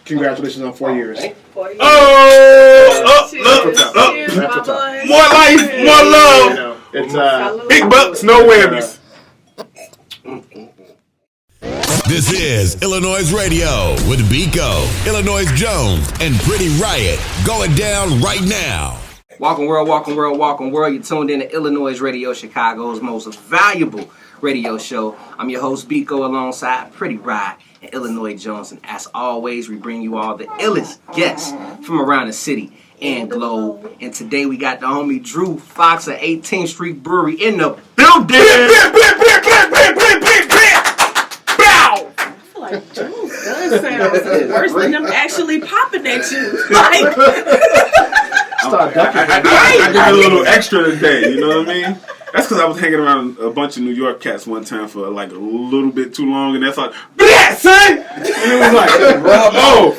Congratulations on 4 years. 4 years. More life, more love. It's big bucks, no whammies. This is iLLANOiZE Radio with Biko, iLLANOiZE Jones, and Pretty Riot going down right now. Welcome world, welcome world, welcome world. You're tuned in to iLLANOiZE Radio, Chicago's most valuable radio show. I'm your host, Biko, alongside Pretty Riot and iLLANOiZE Jones. And as always, we bring you all the illest guests from around the city and globe. And today we got the homie Drew Fox of 18th Street Brewery in the building. Like, Drew's gun sounds worse than them actually popping at you. Like, I did a little extra today, you know what I mean? That's because I was hanging around a bunch of New York cats one time for like a little bit too long, and that's like, yeah, son! And it was like, oh,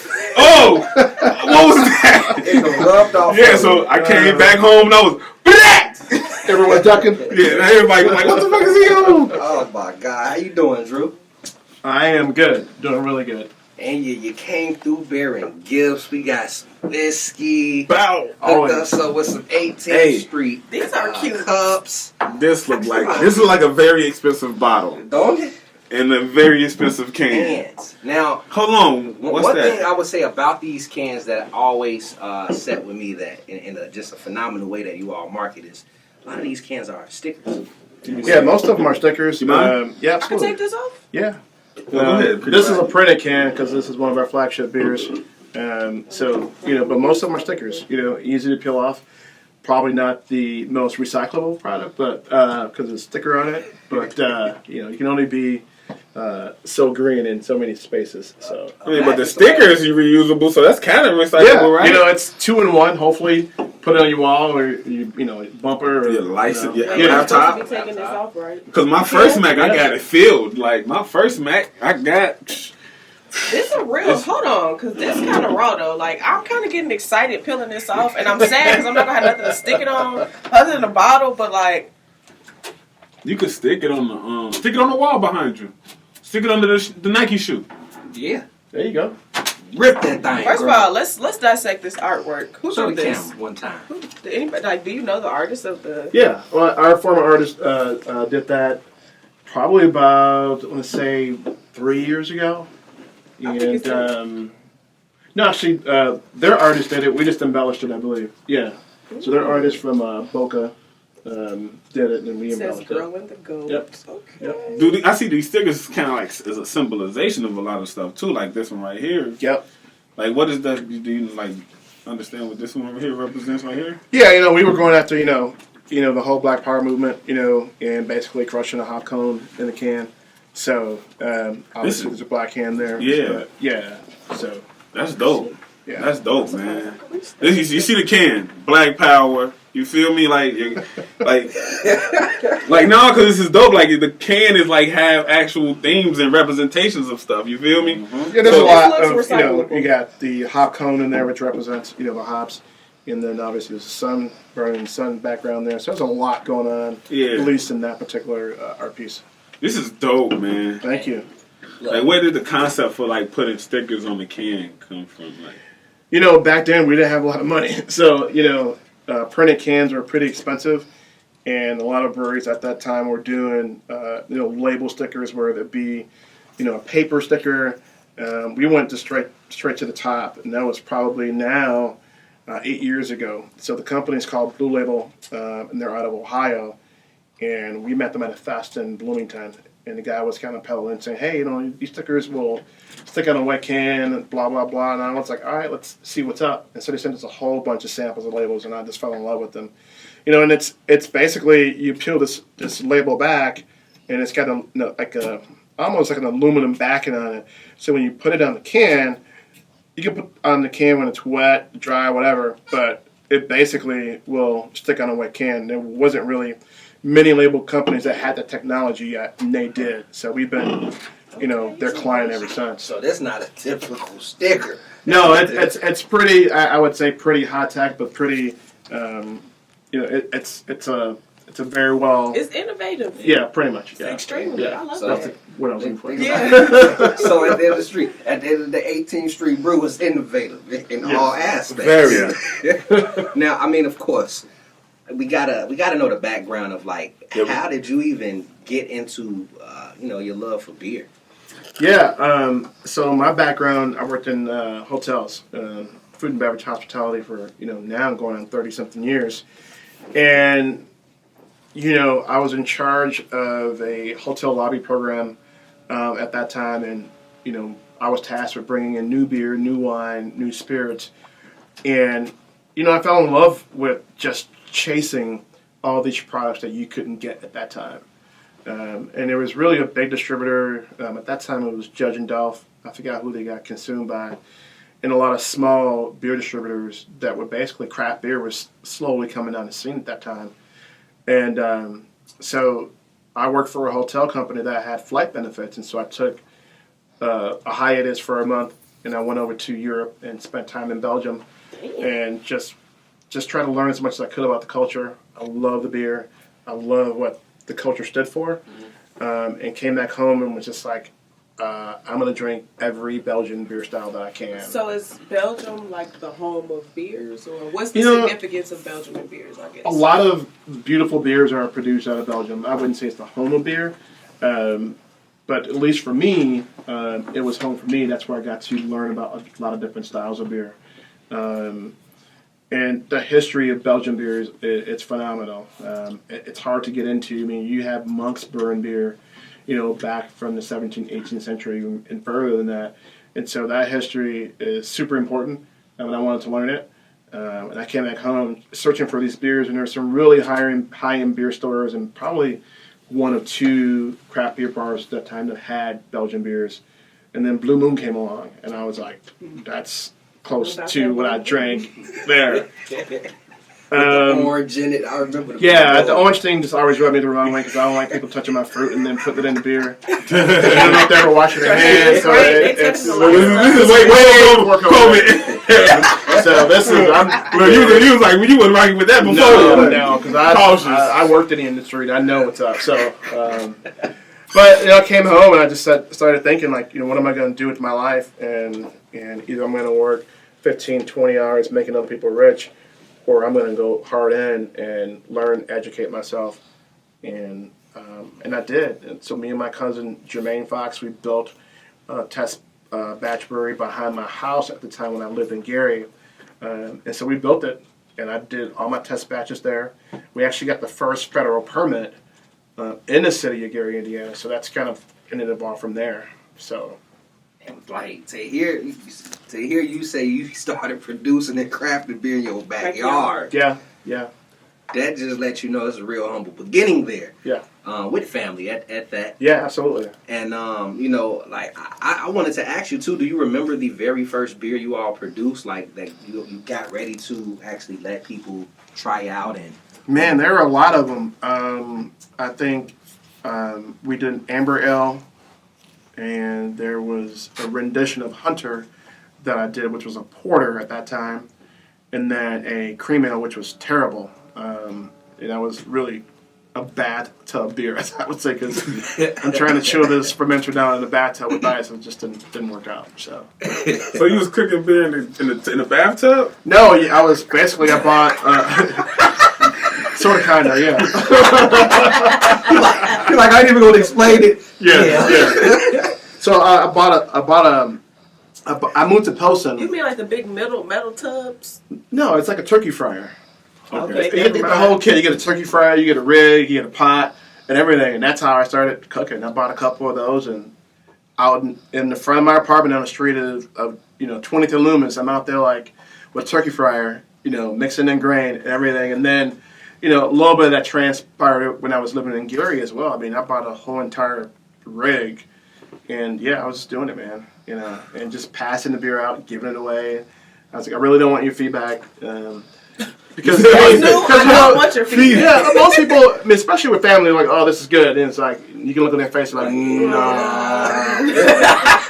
what was that? It rubbed off. Yeah, so I came back home and I was, black! everyone ducking. Yeah, and everybody was like, what the fuck is he on? Oh my God, how you doing, Drew? I am good. Doing really good. And you came through bearing gifts. We got some whiskey. Bow. Hooked us up with some 18th Street. these are cute. Cups. This looked like a very expensive bottle. Don't it? And a very expensive can. Cans. Now, Hold on. What's one that? thing I would say about these cans that always set with me that in just a phenomenal way that you all market is a lot of these cans are stickers. Yeah, most of them are stickers. You mind? Yeah, I absolutely. take this off? Yeah. Go ahead. This is a printed can because this is one of our flagship beers. So, but most of them are stickers. Easy to peel off. Probably not the most recyclable product, but because there's a sticker on it. But you can only be so green in so many spaces. So I mean, but the stickers are reusable, so that's kind of recyclable, right? it's 2-in-1. Hopefully, put it on your wall or bumper or Your license, your Yeah. laptop. Be taking this off, right? Because my first Mac, I got it filled. Like my first Mac, I got. This is real. Hold on, because this kind of raw though. Like, I'm kind of getting excited peeling this off, and I'm sad because I'm not gonna have nothing to stick it on other than the bottle. But like, You could stick it on the wall behind you. Stick it under the Nike shoe. Yeah. There you go. Rip that thing. first of all, let's dissect this artwork. Who show drew the this? camera one time. Did anybody do you know the artist of the? Yeah, well, our former artist did that probably about, I want to say, 3 years ago. I think And no, actually, their artist did it. We just embellished it, I believe. Yeah. So their artist from Boca did it, and we It says embellished it. "Grow in the goat." Yep. Okay. Dude, I see these stickers kind of like as a symbolization of a lot of stuff too. Like this one right here. Yep. Like what is that? Do you like understand what this one over here represents right here? Yeah, we were going after the whole Black Power movement, and basically crushing a hot cone in a can. So obviously there's a black can there. Yeah. But, yeah. So That's dope. yeah. That's dope, man. You see the can, Black Power. You feel me? Like no, because this is dope. Like the can is like have actual themes and representations of stuff. You feel me? Yeah, there's a lot of, looks recyclable. you got the hop cone in there, which represents, the hops. And then obviously there's a sun, burning sun background there. So there's a lot going on, Yeah. at least in that particular art piece. This is dope, man. Thank you. Like, where did the concept for like putting stickers on the can come from? Like, Back then we didn't have a lot of money. So, printed cans were pretty expensive. And a lot of breweries at that time were doing, label stickers, whether it be, a paper sticker. We went to straight to the top, and that was probably now 8 years ago. So the company's called Blue Label, and they're out of Ohio. And we met them at a fest in Bloomington. And the guy was kind of peddling, saying, hey, these stickers will stick on a wet can, and blah, blah, blah. And I was like, all right, let's see what's up. And so they sent us a whole bunch of samples of labels, and I just fell in love with them. And it's basically, you peel this label back, and it's got almost like an aluminum backing on it. So when you put it on the can, you can put on the can when it's wet, dry, whatever, but it basically will stick on a wet can. There wasn't really many label companies that had the technology yet, and they did. So we've been, their client ever since. So that's not a typical sticker. No, it's pretty. I would say pretty high tech, but pretty. It's a It's a very well. It's innovative. Yeah, pretty much. It's Yeah. extremely. Yeah. I love So That's that. what I was looking for. Yeah. So at the end of the street, at the end of the 18th Street Brew was innovative in Yes. all aspects. Very. Now, I mean, of course, we gotta know the background of like how did you even get into your love for beer? Yeah. So my background, I worked in hotels, food and beverage hospitality for now I'm going on 30-something years, and I was in charge of a hotel lobby program at that time, and I was tasked with bringing in new beer, new wine, new spirits, and I fell in love with just chasing all these products that you couldn't get at that time. And there was really a big distributor. At that time, it was Judge and Dolph. I forgot who they got consumed by. And a lot of small beer distributors that were basically craft beer was slowly coming on the scene at that time. And so I worked for a hotel company that had flight benefits. And so I took a hiatus for a month, and I went over to Europe and spent time in Belgium and just tried to learn as much as I could about the culture. I love the beer. I love what the culture stood for, and came back home and was just like, I'm going to drink every Belgian beer style that I can. So is Belgium like the home of beers, or what's the significance of Belgium and beers, I guess? A lot of beautiful beers are produced out of Belgium. I wouldn't say it's the home of beer, but at least for me, it was home for me. That's where I got to learn about a lot of different styles of beer. And the history of Belgian beer it's phenomenal. It's hard to get into. I mean, you have monks brewing beer, back from the 17th, 18th century and further than that. And so that history is super important, and I wanted to learn it. And I came back home searching for these beers, and there were some really high-end beer stores, and probably one of two craft beer bars at that time that had Belgian beers. And then Blue Moon came along, and I was like, that's close to what I drank there. The orange in it, I remember. The orange thing just always rubbed me the wrong way because I don't like people touching my fruit and then putting it in the beer. I don't know if they ever washing their hands. So this is way over COVID. So this is. You was like, you wasn't rocking with that before. No, because I worked in the industry. I know what's up. So, but I came home and I just started thinking like, what am I going to do with my life? And either I'm going to work 15, 20 hours making other people rich, or I'm going to go hard in and learn, educate myself, and I did. And so me and my cousin Jermaine Fox, we built a test batch brewery behind my house at the time when I lived in Gary, and so we built it, and I did all my test batches there. We actually got the first federal permit in the city of Gary, Indiana. So that's kind of ended the ball from there. So. And like to hear you say you started producing and crafting beer in your backyard. Yeah. That just lets you know it's a real humble beginning there. Yeah. With family at that. Yeah, absolutely. And I wanted to ask you too. Do you remember the very first beer you all produced, like that you got ready to actually let people try out? And man, there were a lot of them. I think we did an amber ale. And there was a rendition of Hunter that I did, which was a porter at that time, and then a cream ale, which was terrible. And that was really a bathtub beer, as I would say, because I'm trying to chill this fermenter down in the bathtub with ice, and it just didn't work out. So you was cooking beer in the bathtub? No, I was basically I bought. Sort of, kind of, yeah. You're like, I ain't even going to explain it. Yeah. So I moved to Pilsen. You mean like the big metal tubs? No, it's like a turkey fryer. Okay. You get the whole kit. You get a turkey fryer, you get a rig, you get a pot, and everything. And that's how I started cooking. I bought a couple of those, and out in the front of my apartment on the street of 20th and Loomis, I'm out there like with a turkey fryer, mixing in grain and everything, and then. A little bit of that transpired when I was living in Gary as well. I mean, I bought a whole entire rig, and I was just doing it, man. And just passing the beer out, giving it away. I was like, I really don't want your feedback, because I don't want your feedback. Yeah, most people, especially with family, are like, oh, this is good, and it's like you can look on their face and like, no,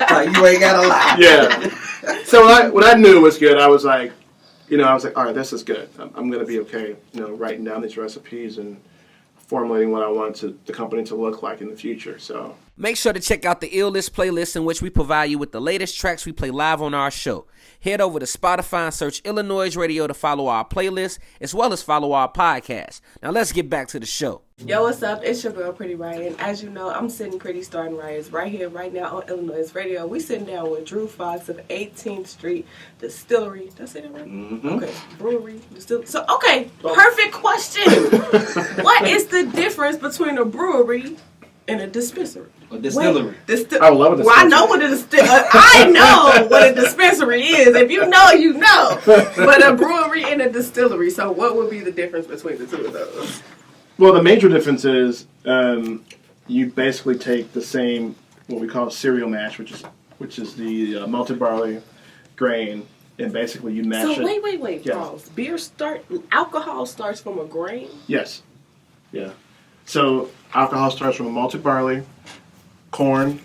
like you ain't got a lie. Yeah. So what I knew was good, I was like, all right, this is good. I'm going to be okay, writing down these recipes and formulating what I want the company to look like in the future. So Make sure to check out the iLLANOiZE playlist in which we provide you with the latest tracks we play live on our show. Head over to Spotify and search iLLANOiZE Radio to follow our playlist, as well as follow our podcast. Now let's get back to the show. Yo, what's up? It's your girl, Pretty Riot. And as you know, I'm sitting pretty starting riots right here, right now on iLLANOiZE Radio. We sitting down with Drew Fox of 18th Street Distillery. Did I say that right? Mm-hmm. Okay. Brewery, Distillery. So, okay, perfect question. What is the difference between a brewery and a dispensary? A distillery. I would love a Well, I know what I know what a dispensary is. If you know, you know. But a brewery and a distillery. So, what would be the difference between the two of those? Well, the major difference is you basically take the same what we call cereal mash, which is the malted barley grain, and basically you mash it. So wait, Yeah. pause. Alcohol starts from a grain? Yes. Yeah. So alcohol starts from malted barley, corn,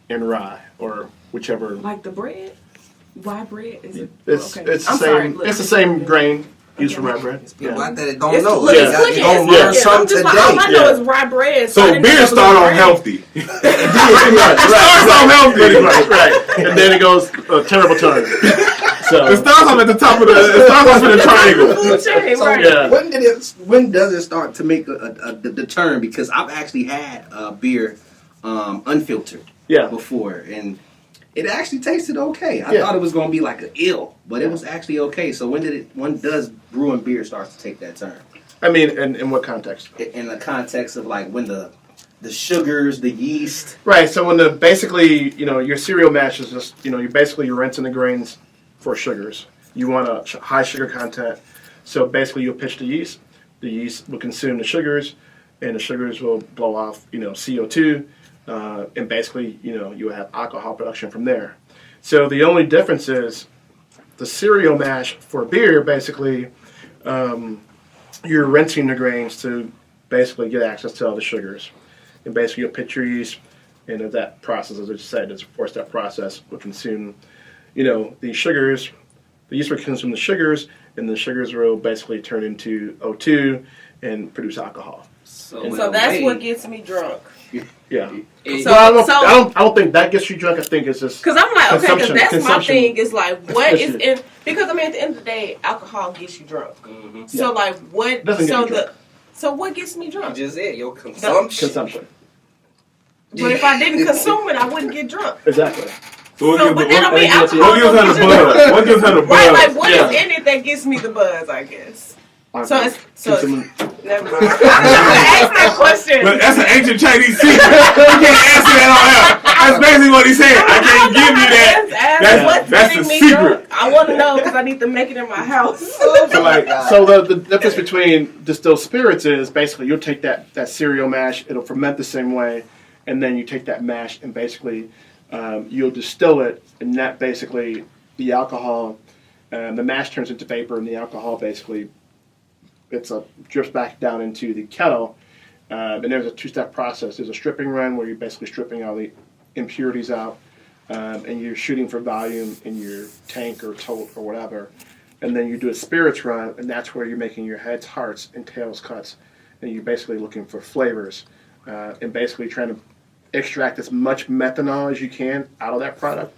and rye, or whichever. Like the bread? Rye bread? Is it? It's okay. the I'm same. sorry, It's the same grain used for rye bread. People Yeah. out there that don't It's, know. look, Yeah. it's clicking. You gonna It's learn clicking. something I'm just like, today. all I know Yeah. is rye bread. So I didn't know beer it was start on bread. healthy. Right. Starts off healthy. Right. And then it goes a terrible turn. So It starts off at the top of it starts off in the triangle. Food chain, So right. Yeah. when does it start to make the turn? Because I've actually had beer unfiltered Yeah. before, and it actually tasted okay. I Yeah. thought it was going to be like an ill, but it was actually okay. So when does brewing beer start to take that turn? I mean, in what context? In the context of like when the sugars, the yeast. Right. So when basically, your cereal mash is just, you're rinsing the grains for sugars. You want a high sugar content. So basically, you'll pitch the yeast. The yeast will consume the sugars, and the sugars will blow off, CO2, and basically, you have alcohol production from there. So the only difference is the cereal mash for beer. Basically, you're rinsing the grains to basically get access to all the sugars. And basically, you'll pitch your yeast, and if that process, as I just said, is a four-step process, will consume, the sugars. The yeast will consume the sugars, and the sugars will basically turn into O2 and produce alcohol. So, So that's what gets me drunk. Yeah. It- So- I don't think that gets you drunk. I think it's just Because I'm like, okay, because that's my consumption. thing. Is like, what is Consumption. in? Because I mean, at the end of the day, alcohol gets you drunk. Mhm. So Yeah. like, what? Doesn't get so you drunk. so what gets me drunk? just it, your consumption. Consumption. But if I didn't consume it, I wouldn't get drunk. Exactly. So So, but that don't mean what alcohol. what gives her don't the get you drunk. buzz? What gives her the buzz? Right, like what is Yeah. in it that gets me the buzz? I guess. So it's Consuming- never mind. I'm not gonna ask that question. But that's an ancient Chinese secret. You can't answer that on air. That's basically what he's saying. I can't give you that. What's That's getting the me secret. drunk? I want to know because I need to make it in my house. So the difference between distilled spirits is basically you'll take that cereal mash, it'll ferment the same way, and then you take that mash and basically you'll distill it, and that basically the alcohol, the mash turns into vapor, and the alcohol basically drips back down into the kettle. And there's a two-step process. There's a stripping run where you're basically stripping all the impurities out, and you're shooting for volume in your tank or tote or whatever. And then you do a spirits run, and that's where you're making your heads, hearts, and tails cuts. And you're basically looking for flavors, and basically trying to extract as much methanol as you can out of that product,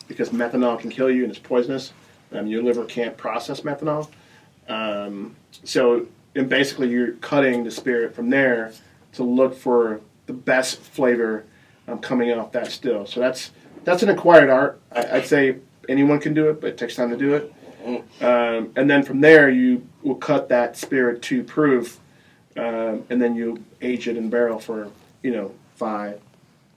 because methanol can kill you and it's poisonous. Your liver can't process methanol. And basically you're cutting the spirit from there to look for the best flavor coming off that still. So that's an acquired art. I'd say anyone can do it, but it takes time to do it. And then from there you will cut that spirit to proof, and then you age it in barrel for 5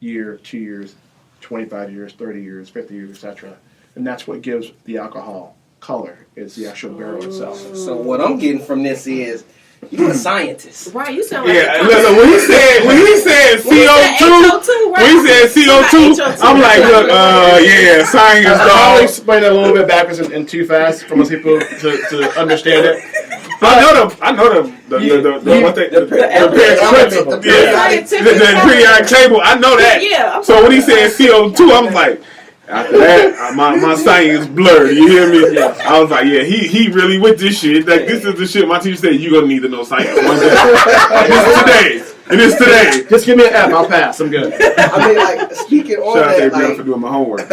years, 2 years, 25 years, 30 years, 50 years, etc. And that's what gives the alcohol color, is the actual barrel itself. So what I'm getting from this is you're a scientist. Right, you sound like Yeah, listen, when he said CO2, right? when he said CO2, I'm like, look, yeah, science, I'll dog. explain it a little bit backwards and too fast for most people to understand it. I know the what they the scientific periodic table. I know that. Yeah. So when he said CO2, I'm like, After that, my sight is blurred. You hear me? Yeah. I was like, yeah, he really with this shit. Like, this is the shit my teacher said, you're going to need to know sight one day. It is today. Just give me an F, I'll pass. I'm good. I mean, like, speaking on Shout out to that, everyone like, for doing my homework.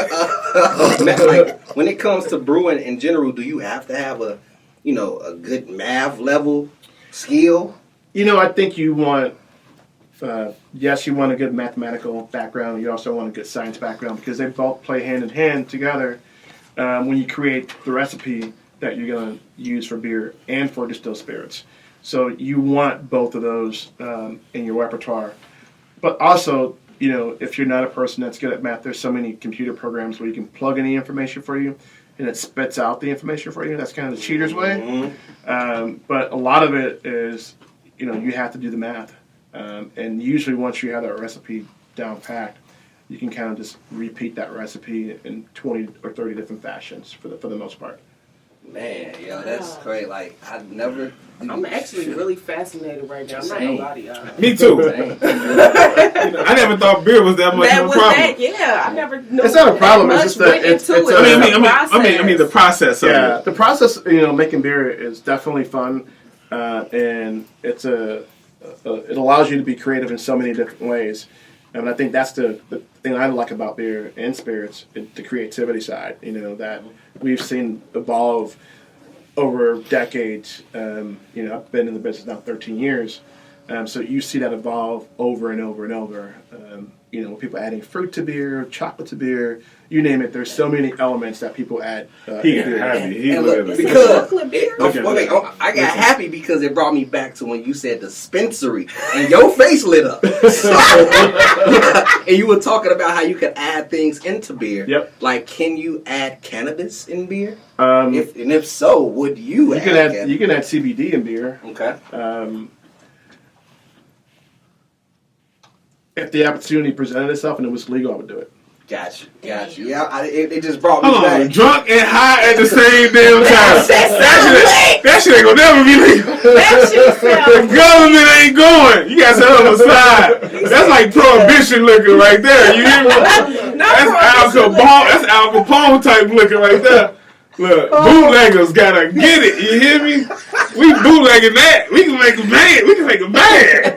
like, when it comes to brewing in general, do you have to have a good math level skill? I think you want, yes, you want a good mathematical background. You also want a good science background because they both play hand in hand together when you create the recipe that you're going to use for beer and for distilled spirits. So you want both of those in your repertoire. But also, if you're not a person that's good at math, there's so many computer programs where you can plug in the information for you and it spits out the information for you. That's kind of the cheater's way. But a lot of it is, you have to do the math. And usually once you have that recipe down packed, you can kind of just repeat that recipe in 20 or 30 different fashions for the most part. Man, that's great. Like, I'm actually really fascinated right now. I'm not gonna lie to y'all. Me too. I never thought beer was that much of a problem. I never knew. It's not a problem. It's just that I mean the process of it. The process, making beer is definitely fun, and it allows you to be creative in so many different ways. And I think that's the thing I like about beer and spirits, the creativity side. That we've seen evolve over decades. I've been in the business now 13 years. So you see that evolve over and over and over. People adding fruit to beer, chocolate to beer, you name it. There's so many elements that people add. He got happy. He looked at Because I got happy because it brought me back to when you said dispensary and your face lit up. And you were talking about how you could add things into beer. Yep. Like, can you add cannabis in beer? If so, would you add cannabis? You can add CBD in beer. Okay. If the opportunity presented itself and it was legal, I would do it. Gotcha. Yeah, it just brought me back. Drunk and high at the same damn time. That shit ain't gonna never be legal. The government ain't going. You gotta set on the side. That's like prohibition liquor right there. You hear me? That's Al Capone type liquor right there. Look, bootleggers gotta get it. You hear me? We bootlegging that. We can make a band. We can make a band.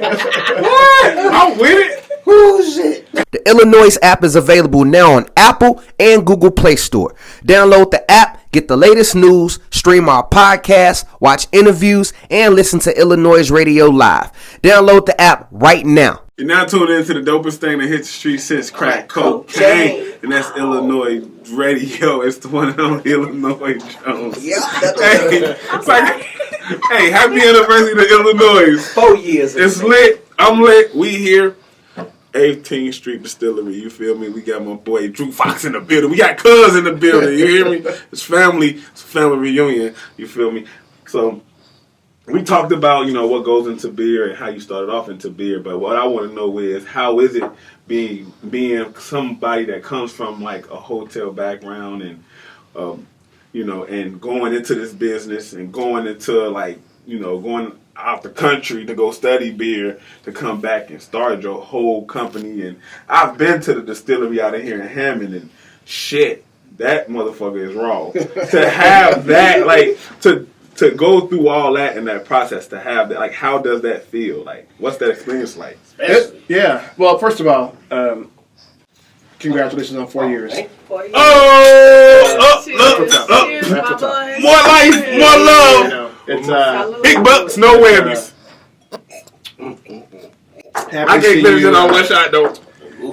What? I'm with it. The iLLANOiZE app is available now on Apple and Google Play Store. Download the app, get the latest news, stream our podcasts, watch interviews, and listen to iLLANOiZE Radio live. Download the app right now. You're now tuned into the dopest thing that hit the street since crack cocaine. And that's iLLANOiZE Radio. It's the one and only Illinois Jones. Yeah. Hey, happy anniversary to iLLANOiZE. 4 years. It's lit. I'm lit. We here. 18th Street Distillery, you feel me? We got my boy Drew Fox in the building. We got Cuz in the building, you hear me? It's family. It's a family reunion, you feel me? So, we talked about, what goes into beer and how you started off into beer, but what I want to know is, how is it being somebody that comes from, like, a hotel background and, and going into this business and going into, like, going out the country to go study beer, to come back and start your whole company. And I've been to the distillery out of here in Hammond, and shit, that motherfucker is wrong. To have that, like, to go through all that and that process, to have that, like, how does that feel? Like, what's that experience like? Yeah. Well, first of all, congratulations on 4 years. 4 years. More life, more love. It's big bucks, no whammies. I can't finish it on one shot though.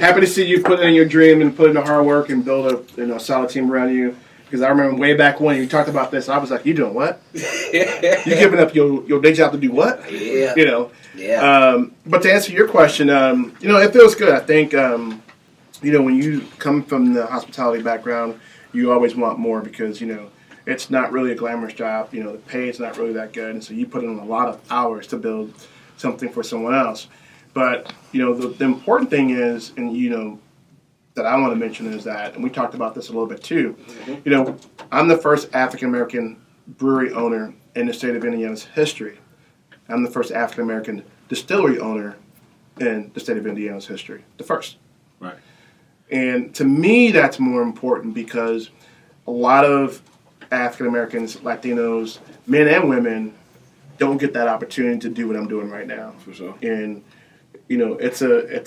Happy to see you put in your dream and put in the hard work and build a solid team around you. Because I remember way back when you talked about this, I was like, "You doing what? You giving up your day job to do what?" Yeah. Yeah. But to answer your question, it feels good. I think when you come from the hospitality background, you always want more because it's not really a glamorous job. The pay is not really that good, and so you put in a lot of hours to build something for someone else. But the important thing is, and that I want to mention is that, and we talked about this a little bit too. I'm the first African American brewery owner in the state of Indiana's history. I'm the first African American distillery owner in the state of Indiana's history. The first. Right. And to me, that's more important because a lot of African Americans, Latinos, men and women, don't get that opportunity to do what I'm doing right now. For sure. And it's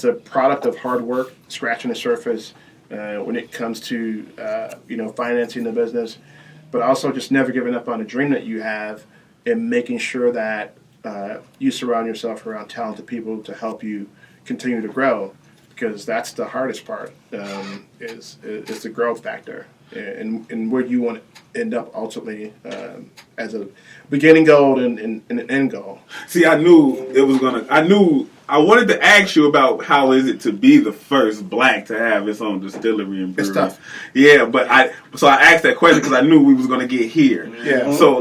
a product of hard work, scratching the surface when it comes to financing the business, but also just never giving up on a dream that you have and making sure that you surround yourself around talented people to help you continue to grow, because that's the hardest part is the growth factor and where you want to end up ultimately as a beginning goal and an end goal. See, I wanted to ask you about how is it to be the first black to have its own distillery and brewery. It's tough. Yeah, but I asked that question because I knew we was going to get here. Yeah. So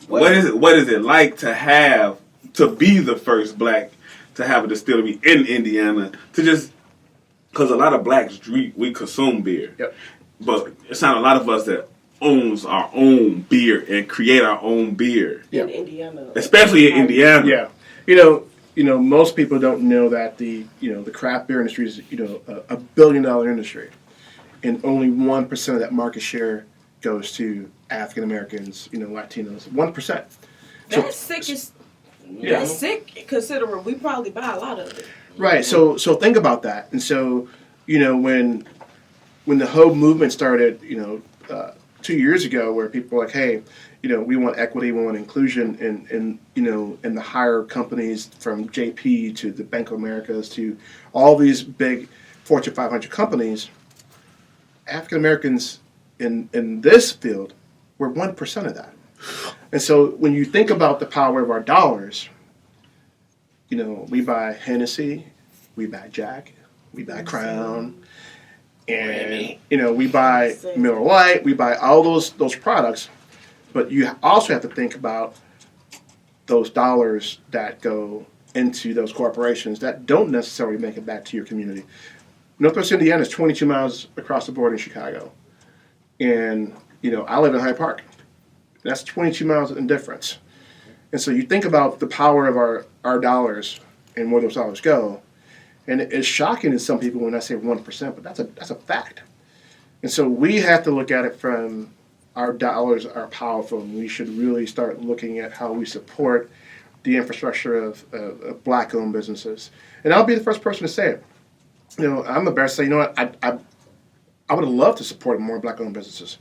what is it like to be the first black to have a distillery in Indiana, because a lot of blacks we consume beer. Yep. But it's not a lot of us that owns our own beer and create our own beer. Yeah. In Indiana. Especially in Indiana. Yeah. Most people don't know that the craft beer industry is, a $1 billion industry, and only 1% of that market share goes to African Americans, Latinos. 1%. That's sick. That's sick, considering we probably buy a lot of it. Right. So think about that. And so, when the whole movement started, 2 years ago, where people were like, hey, we want equity, we want inclusion in the higher companies, from JP to the Bank of Americas to all these big Fortune 500 companies, African Americans in this field were 1% of that. And so when you think about the power of our dollars, we buy Hennessy, we buy Jack, we buy Crown, and we buy Miller Lite, we buy all those products, but you also have to think about those dollars that go into those corporations that don't necessarily make it back to your community. Northwest Indiana is 22 miles across the border in Chicago, and I live in Hyde Park. That's 22 miles in difference. And so you think about the power of our dollars and where those dollars go. And it's shocking to some people when I say 1%, but that's a fact. And so we have to look at it from our dollars are powerful, and we should really start looking at how we support the infrastructure of black-owned businesses. And I'll be the first person to say it. I'm embarrassed to say, what, I would have loved to support more black-owned businesses.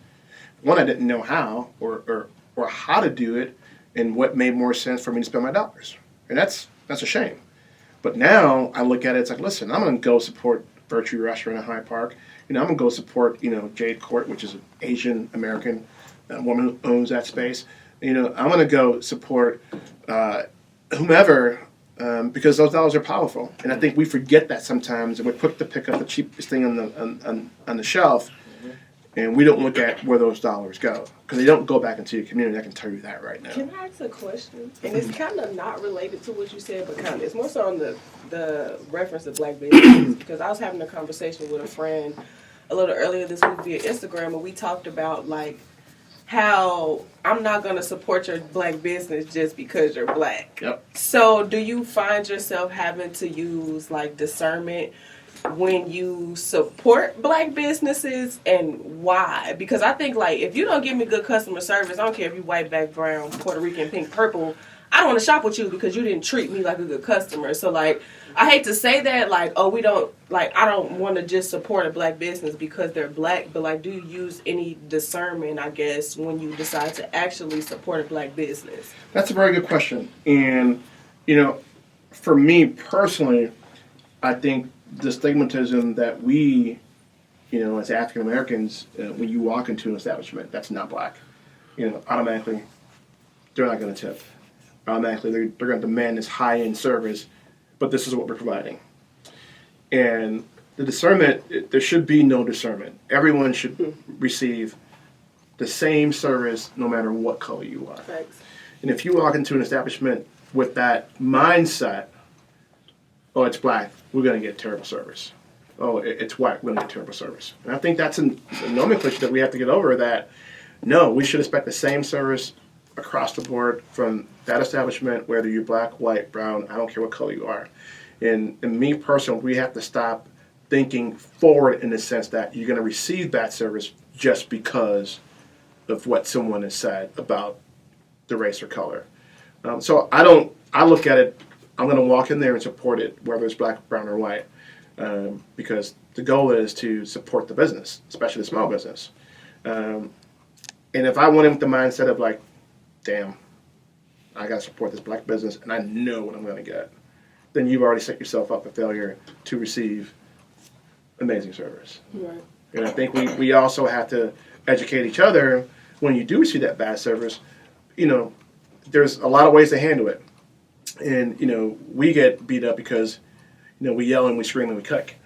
One, I didn't know how or how to do it, and what made more sense for me to spend my dollars. And that's a shame. But now I look at it, it's like, listen, I'm going to go support Virtue Restaurant in Hyde Park. I'm going to go support, Jade Court, which is an Asian American woman who owns that space. I'm going to go support whomever because those dollars are powerful. And I think we forget that sometimes, and we're quick to pick up the cheapest thing on the shelf, and we don't look at where those dollars go, because they don't go back into your community. I can tell you that right now. Can I ask a question? And it's kind of not related to what you said, but kind of it's more so on the reference to black businesses, because I was having a conversation with a friend a little earlier this week via Instagram, and we talked about how I'm not going to support your black business just because you're black. Yep. So do you find yourself having to use discernment when you support black businesses, and why? Because I think if you don't give me good customer service, I don't care if you white, black, brown, Puerto Rican, pink, purple, I don't want to shop with you because you didn't treat me like a good customer. So I hate to say that we don't I don't want to just support a black business because they're black, but do you use any discernment, I guess, when you decide to actually support a black business? That's a very good question. And for me personally, I think the stigmatism that we, as African Americans, when you walk into an establishment that's not black, automatically they're not going to tip. Automatically they're going to demand this high-end service, but this is what we're providing. And the discernment, there should be no discernment. Everyone should receive the same service no matter what color you are. Thanks. And if you walk into an establishment with that mindset, oh, it's black, we're going to get terrible service. Oh, it's white, we're going to get terrible service. And I think that's a nomenclature that we have to get over, that no, we should expect the same service across the board from that establishment, whether you're black, white, brown, I don't care what color you are. And me personally, we have to stop thinking forward in the sense that you're going to receive bad service just because of what someone has said about the race or color. So I look at it, I'm going to walk in there and support it, whether it's black, brown, or white, because the goal is to support the business, especially the small business. And if I went in with the mindset of like, damn, I got to support this black business and I know what I'm going to get, then you've already set yourself up for failure to receive amazing service. Right. And I think we also have to educate each other when you do receive that bad service. There's a lot of ways to handle it. And, we get beat up because, we yell and we scream and we kick.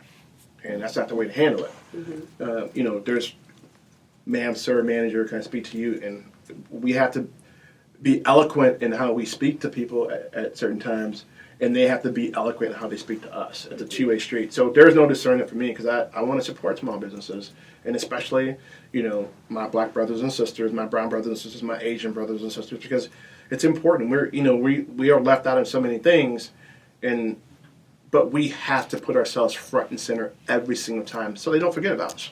And that's not the way to handle it. Mm-hmm. There's ma'am, sir, manager, can I speak to you? And we have to be eloquent in how we speak to people at certain times. And they have to be eloquent in how they speak to us. It's a two-way street. So there's no discernment for me because I want to support small businesses. And especially, my black brothers and sisters, my brown brothers and sisters, my Asian brothers and sisters, because it's important. We are left out of so many things, but we have to put ourselves front and center every single time so they don't forget about us.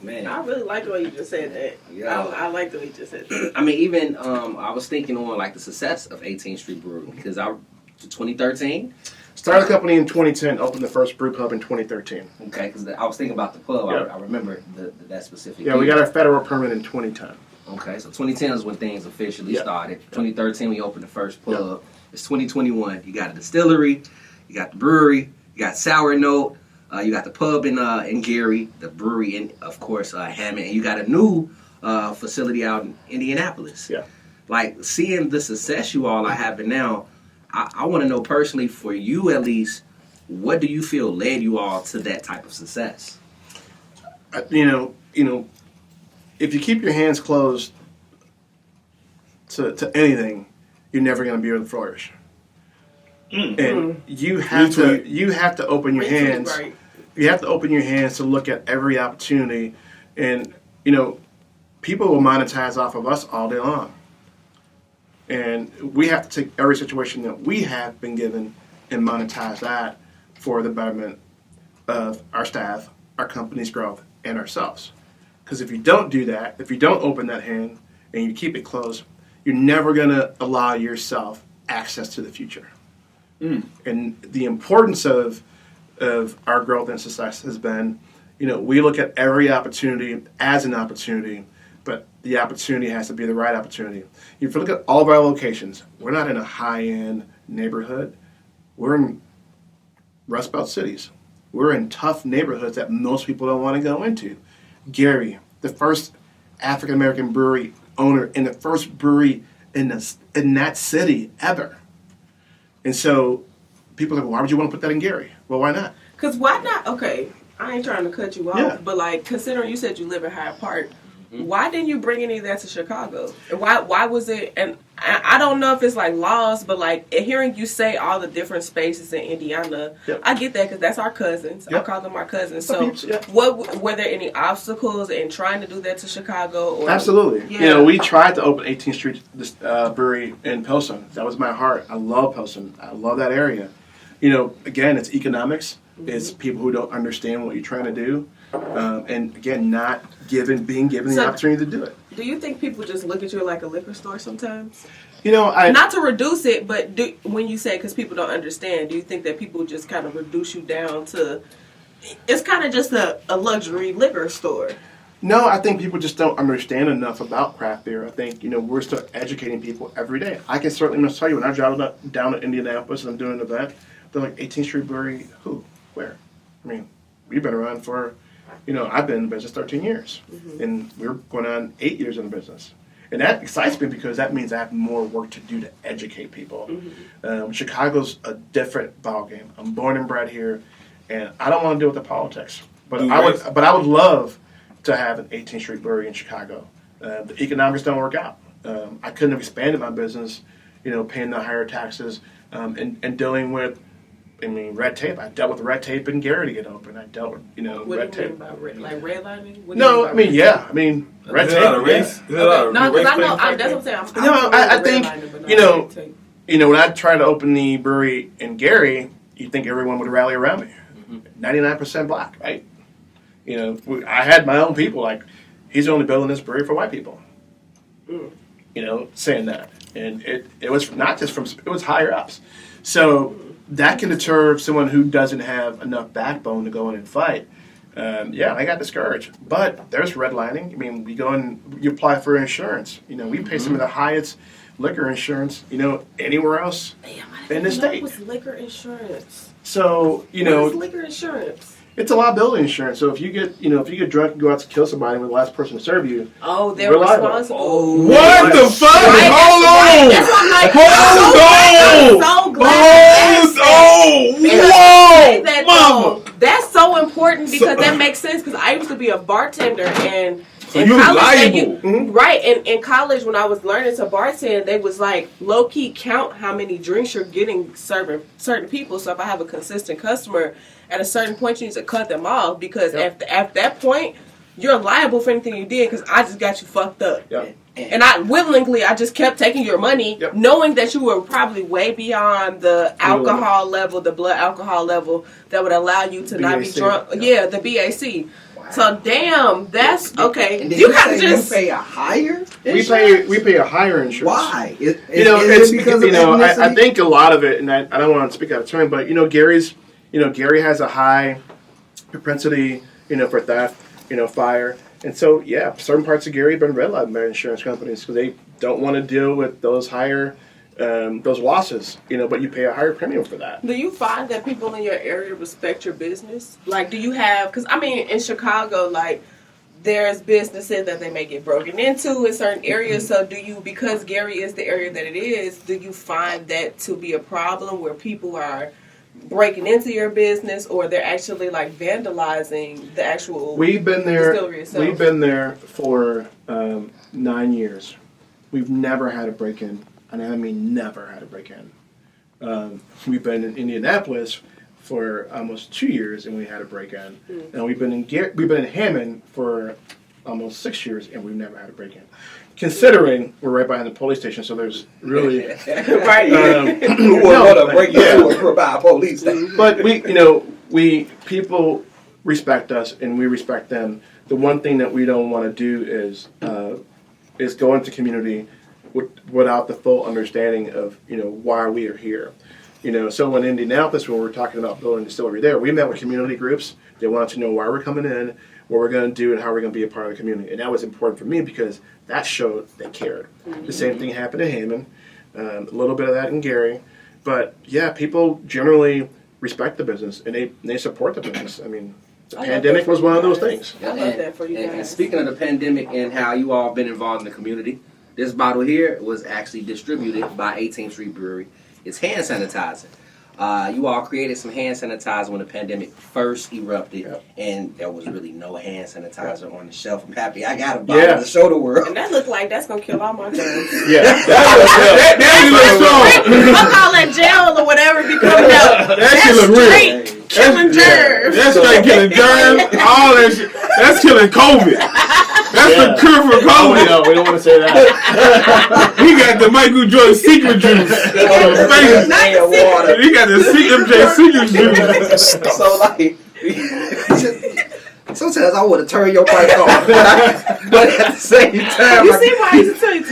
Man, I really like the way you just said that. Yeah. I like the way you just said that. I mean, even I was thinking on like the success of 18th Street Brewery because 2013. Started the company in 2010, opened the first brew pub in 2013. Okay, because I was thinking about the pub. Yeah. I remember that specific. Yeah, we got our federal permit in 2010. Okay, so 2010 is when things officially Yeah. started. 2013, we opened the first pub. Yeah. It's 2021. You got a distillery, you got the brewery, you got Sour Note, you got the pub in Gary, the brewery in, of course, Hammond, and you got a new facility out in Indianapolis. Yeah. Like, seeing the success you all are having now, I want to know personally, for you at least, what do you feel led you all to that type of success? If you keep your hands closed to anything, you're never going to be able to flourish. And you have to open your hands. Right. You have to open your hands to look at every opportunity, and people will monetize off of us all day long. And we have to take every situation that we have been given and monetize that for the betterment of our staff, our company's growth, and ourselves. Because if you don't do that, if you don't open that hand and you keep it closed, you're never going to allow yourself access to the future. And the importance of our growth and success has been, we look at every opportunity as an opportunity, but the opportunity has to be the right opportunity. If you look at all of our locations, we're not in a high-end neighborhood. We're in Rust Belt cities. We're in tough neighborhoods that most people don't want to go into. Gary, the first African-American brewery owner and the first brewery in that city ever. And so people are like, why would you want to put that in Gary? Well, why not? Because why not? Okay, I ain't trying to cut you off, Yeah. but like, considering you said you live in Hyde Park, why didn't you bring any of that to Chicago? And why was it, and I don't know if it's like laws, but like hearing you say all the different spaces in Indiana, Yep. I get that because that's our cousins. Yep. I call them our cousins. Some So peeps, yeah. what were there any obstacles in trying to do that to Chicago? Or, Absolutely. Yeah. We tried to open 18th Street Brewery in Pilsen. That was my heart. I love Pilsen. I love that area. Again, it's economics. It's people who don't understand what you're trying to do. And again, not being given the opportunity to do it. Do you think people just look at you like a liquor store sometimes? I Not to reduce it, but when you say because people don't understand, do you think that people just kind of reduce you down to it's kind of just a luxury liquor store? No, I think people just don't understand enough about craft beer. I think, we're still educating people every day. I can certainly tell you when I drive down to Indianapolis and I'm doing an event, they're like, 18th Street Brewery, who? Where? I mean, we've been around for, I've been in business 13 years. Mm-hmm. And we're going on 8 years in the business. And that excites me because that means I have more work to do to educate people. Mm-hmm. Chicago's a different ballgame. I'm born and bred here, and I don't want to deal with the politics. But I would love to have an 18th Street Brewery in Chicago. The economics don't work out. I couldn't have expanded my business, paying the higher taxes and dealing with, red tape. I dealt with red tape in Gary to get open. I dealt with, What red do you tape. mean by like redlining? No, red tape? Red tape. Okay. No, because I know that's what I'm saying. I think, when I tried to open the brewery in Gary, you'd think everyone would rally around me. 99% black, right? You know, I had my own people like, he's only building this brewery for white people. You know, saying that, and it was not just from, it was higher ups. So that can deter someone who doesn't have enough backbone to go in and fight. Yeah, I got discouraged. But there's redlining. I mean, we go and you apply for insurance. You know, we pay some of the highest liquor insurance, you know, anywhere else in the state. What was liquor insurance? So, you know, What is liquor insurance? it's a liability insurance. So if you get drunk and go out to kill somebody and we're the last person to serve you, Oh, they're we're liable. responsible. What the fuck? Right, Hold on. That's what I'm like. Hold on. I'm so glad. Hold on. Whoa. That, Mama. that's so important because that makes sense. Because I used to be a bartender and. So in you're college, liable. Right. In college, when I was learning to bartend, they was like low-key count how many drinks you're getting serving certain people. So if I have a consistent customer, at a certain point, you need to cut them off because at that point, you're liable for anything you did because I just got you fucked up. Yep. And I just kept taking your money, knowing that you were probably way beyond the alcohol level, the blood alcohol level that would allow you to not be drunk. Yeah, the BAC. So damn, that's okay. And then you you gotta say just you pay a higher we pay a higher insurance. Why? You know, is it's it because you of know, I ethnicity? think a lot of it, and I don't want to speak out of turn, but you know, Gary has a high propensity, you know, for theft, you know, fire, and so yeah, certain parts of Gary have been redlined by insurance companies because they don't want to deal with those higher, those losses, you know, but you pay a higher premium for that. Do you find that people in your area respect your business? Like, do you have? Because I mean, in Chicago, like, there's businesses that they may get broken into in certain areas. So, do you, because Gary is the area that it is, do you find that to be a problem where people are breaking into your business or they're actually like vandalizing the actual distillery itself? We've been there for 9 years. We've never had a break-in, and I mean never had a break-in. We've been in Indianapolis for almost 2 years, and we had a break-in. And we've been in Hammond for almost 6 years, and we've never had a break-in. Considering we're right behind the police station, so there's really Right. Who would want to break into a police station? But people respect us, and we respect them. The one thing that we don't want to do is go into community without the full understanding of, you know, why we are here. You know, so in Indianapolis, when we were talking about building a distillery there, we met with community groups. They wanted to know why we're coming in, what we're going to do, and how we're going to be a part of the community. And that was important for me because that showed they cared. The same thing happened in Hammond, a little bit of that in Gary. But yeah, people generally respect the business and they support the business. I mean, the pandemic was one of those things. I love that for you guys. And speaking of the pandemic and how you all been involved in the community, this bottle here was actually distributed by 18th Street Brewery. It's hand sanitizer. You all created some hand sanitizer when the pandemic first erupted, and there was really no hand sanitizer on the shelf. I'm happy I got a bottle to show the world. And that looked like that's gonna kill all my germs. Yeah, I'll call that gel or whatever be coming out. That shit look real. Killing germs. That's straight killing germs. All that shit. That's killing COVID. That's the cure for COVID. No, we don't want to say that. He got the Michael Jordan secret juice. He got the MJ secret juice. So like, sometimes I want to turn your mic off, but at the same time, You see why I used to tell you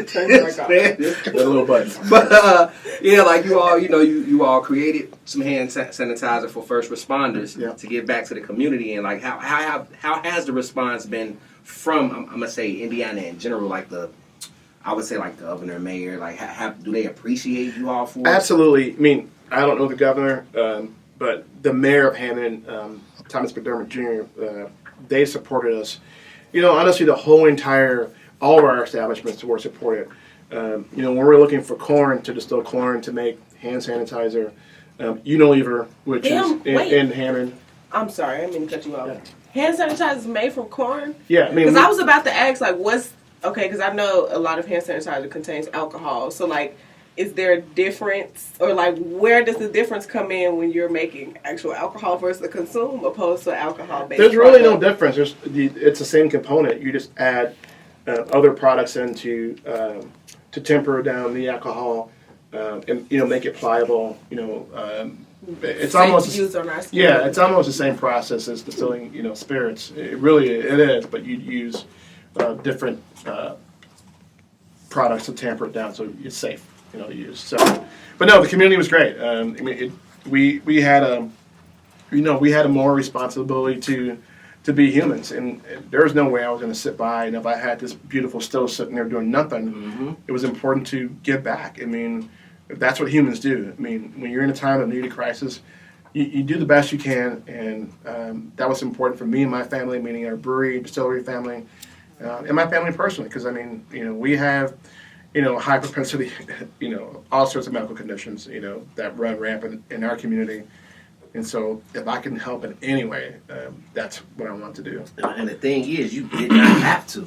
turn your mic off. That little button. But yeah, like you all, you all created some hand sanitizer for first responders to give back to the community, and like how has the response been from I'm gonna say Indiana in general, like I would say like governor, mayor, like do they appreciate you all for it? Absolutely. I mean, I don't know the governor, but the mayor of Hammond, Thomas McDermott Jr., they supported us. You know, honestly, all of our establishments were supported. You know, when we're looking for corn, to distill corn, to make hand sanitizer, Unilever, which is in Hammond. I'm sorry, I didn't mean to cut you off. Hand sanitizer is made from corn? Yeah, I mean, because I was about to ask, like, because I know a lot of hand sanitizer contains alcohol. So, like, is there a difference? Or, like, where does the difference come in when you're making actual alcohol versus consume opposed to alcohol-based There's really no difference. It's the same component. You just add other products in to temper down the alcohol and, you know, make it pliable, you know, it's safe almost to use on our skin. yeah, it's almost the same process as distilling, spirits. It is, but you use different products to tamper it down, so it's safe, to use. So, but no, the community was great. We had a moral responsibility to be humans, and there was no way I was going to sit by, and if I had this beautiful still sitting there doing nothing, it was important to give back. That's what humans do. When you're in a time of need or crisis, you do the best you can, and that was important for me and my family, meaning our brewery, distillery family, and my family personally, because we have, high propensity, all sorts of medical conditions, that run rampant in our community. And so, if I can help in any way, that's what I want to do. And the thing is, you did not have to.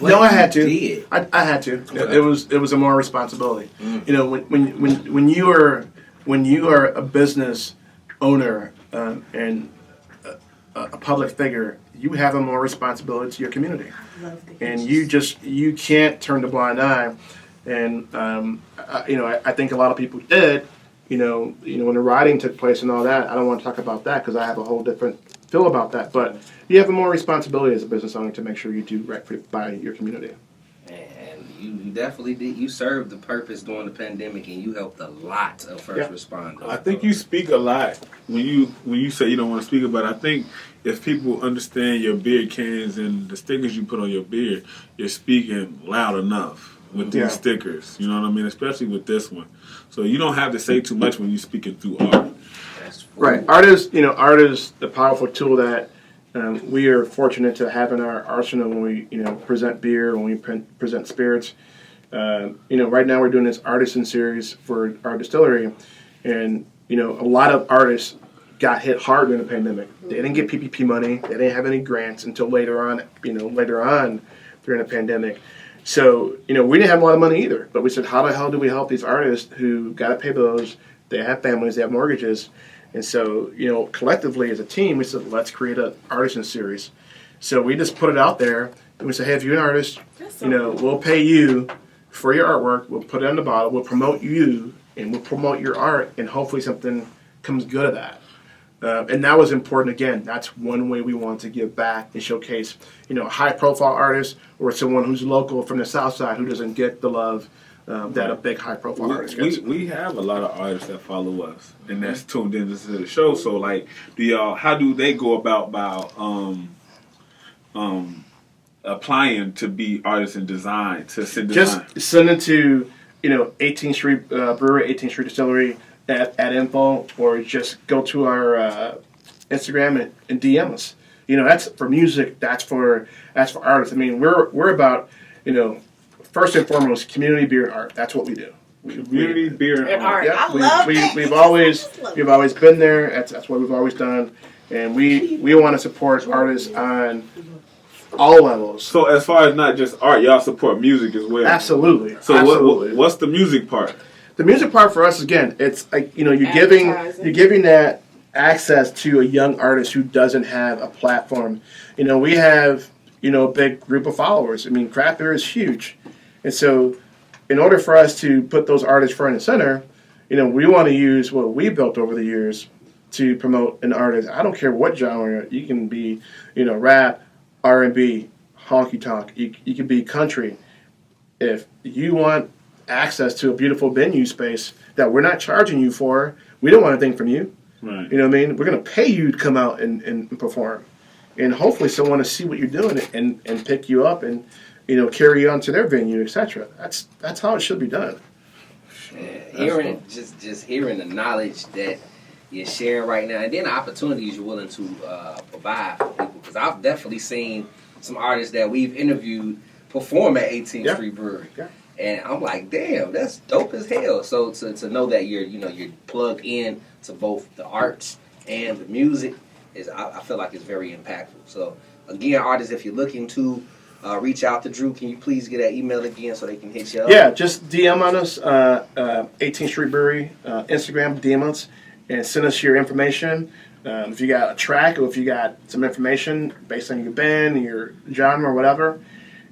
No, I had to. Did. I had to. Okay. It was a moral responsibility. When you are a business owner and a public figure, you have a moral responsibility to your community, and you can't turn the blind eye. And I think a lot of people did. When the rioting took place and all that, I don't want to talk about that because I have a whole different feel about that. But you have a more responsibility as a business owner to make sure you do right by your community. And you definitely did. You served the purpose during the pandemic, and you helped a lot of first responders. I think you speak a lot when you say you don't want to speak about it. I think if people understand your beer cans and the stickers you put on your beer, you're speaking loud enough with these stickers. You know what I mean? Especially with this one. So you don't have to say too much when you're speaking through art. Right. Art is the powerful tool that we are fortunate to have in our arsenal when we, present beer, when we present spirits. Right now we're doing this artisan series for our distillery, and a lot of artists got hit hard during the pandemic. They didn't get PPP money. They didn't have any grants until later on during the pandemic. So, we didn't have a lot of money either, but we said, how the hell do we help these artists who got to pay bills, they have families, they have mortgages, and so, collectively as a team, we said, let's create an artisan series. So we just put it out there, and we said, hey, if you're an artist, we'll pay you for your artwork, we'll put it on the bottle, we'll promote you, and we'll promote your art, and hopefully something comes good of that. And that was important. Again, that's one way we want to give back and showcase, a high-profile artist or someone who's local from the South Side who doesn't get the love that a big high-profile artist gets. We have a lot of artists that follow us and that's tuned into the show. So, how do they go about applying to be artists in design to send design? Just send it to 18th Street Brewery, 18th Street Distillery at info, or just go to our Instagram and DM us. That's for music. That's for artists. We're about first and foremost community beer and art. That's what we do. Community beer and art. Yeah, I love that. We've always been there. That's what we've always done, and we want to support artists on all levels. So as far as not just art, y'all support music as well. Absolutely. So Absolutely. What's the music part? The music part for us, again, it's like you're giving that access to a young artist who doesn't have a platform. We have a big group of followers. Craft beer is huge, and so in order for us to put those artists front and center, we want to use what we built over the years to promote an artist. I don't care what genre. You can be, rap, R&B, honky tonk. You can be country. If you want access to a beautiful venue space that we're not charging you for, we don't want anything from you. Right. We're going to pay you to come out and perform, and hopefully someone to see what you're doing and pick you up and carry you on to their venue, etc. That's how it should be done. Hearing just hearing the knowledge that you're sharing right now, and then the opportunities you're willing to provide for people, because I've definitely seen some artists that we've interviewed perform at 18th Street Brewery. Yeah. And I'm like, damn, that's dope as hell. So to know that you're plugged in to both the arts and the music I feel like it's very impactful. So again, artists, if you're looking to reach out to Drew, can you please get that email again so they can hit you up? Yeah, just DM on us, 18th Street Brewery, Instagram, DM us, and send us your information. If you got a track or if you got some information based on your band, your genre, or whatever,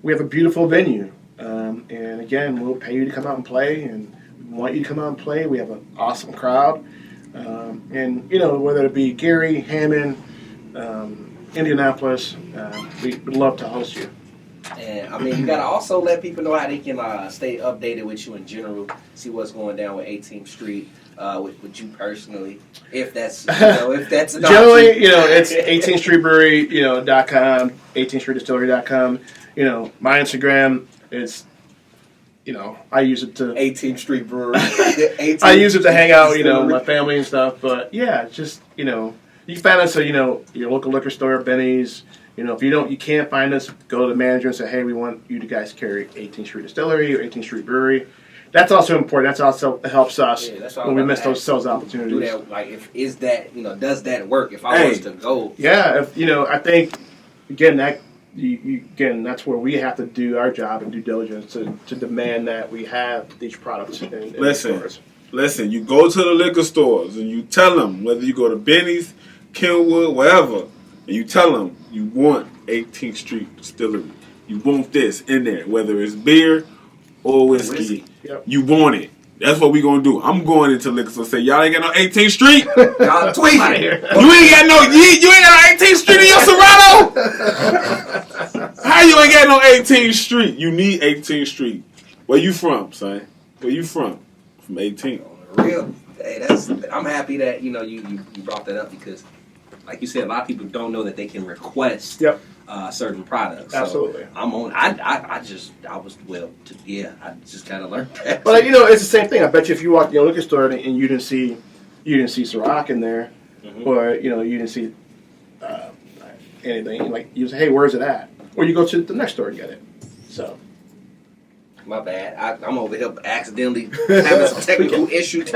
we have a beautiful venue. And again, we'll pay you to come out and play, and we want you to come out and play. We have an awesome crowd. And, whether it be Gary, Hammond, Indianapolis, we'd love to host you. And I mean, you gotta also let people know how they can stay updated with you in general, see what's going down with 18th Street, with you personally, if that's if that's an generally, option. it's 18th Street Brewery, .com, 18thStreetDistillery.com. My Instagram is, I use it to 18th Street Brewery. I use it to hang out, with my family and stuff. But yeah, just you can find us at your local liquor store, Benny's. If you can't find us, go to the manager and say, hey, we want you guys to carry 18th Street Distillery or 18th Street Brewery. That's also important. That's also helps us when we miss those sales opportunities. Do that, like, does that work? If I was to go, yeah. I think again that's where we have to do our job and due diligence to demand that we have these products in the stores. Listen, you go to the liquor stores and you tell them, whether you go to Benny's, Kenwood, wherever, and you tell them you want 18th Street Distillery. You want this in there, whether it's beer or whiskey. Yep. You want it. That's what we gonna do. I'm going into liquor store and say, y'all ain't got no 18th Street. y'all tweaking. You ain't got no 18th Street in your Serato. How you ain't got no 18th Street? You need 18th Street. Where you from, son? Where you from? From 18th. Real. Hey, I'm happy that you brought that up because, like you said, a lot of people don't know that they can request certain products. Absolutely. So I'm on. I just kind of learned that. But it's the same thing. I bet you if you walked in a liquor store and you didn't see Ciroc in there, or you didn't see anything, like you say, hey, where's it at? Or you go to the next store and get it. So. My bad. I'm over here accidentally having some technical issues.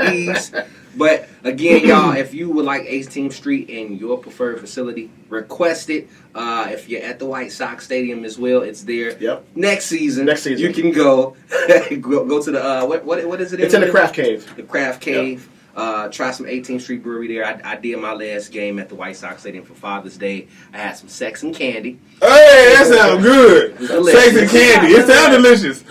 But again, y'all, if you would like 18th Street in your preferred facility, request it. If you're at the White Sox Stadium as well, it's there. Yep. Next season, you can go go to the what is it? It's in the Craft Cave. The Craft Cave. Yep. Try some 18th Street Brewery there. I did my last game at the White Sox Stadium for Father's Day. I had some sex and candy. Hey, that sounds good. Sex and candy. It sounds delicious.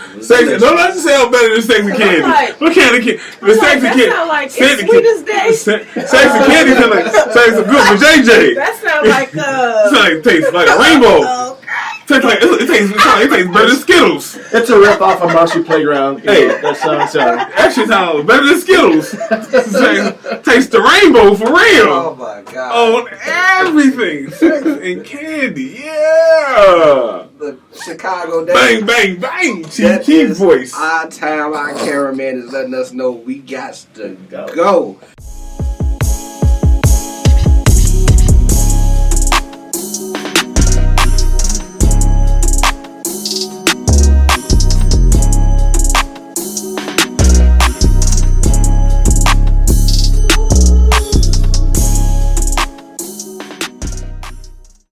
Don't let you sound better than sex and candy. What kind of candy? The sex and candy. That sound like it's Sweetest Day. Sex and candy sound like sex good for JJ. That sounds like it tastes like a rainbow. It tastes better than Skittles. It's a rip off of Marcy Playground. Hey, that sounds actually sounds better than Skittles. Taste the rainbow for real. Oh my god. On everything, sex and candy. Yeah. The Chicago Day. Bang bang bang. Chief voice. Our time, our cameraman is letting us know we got to go.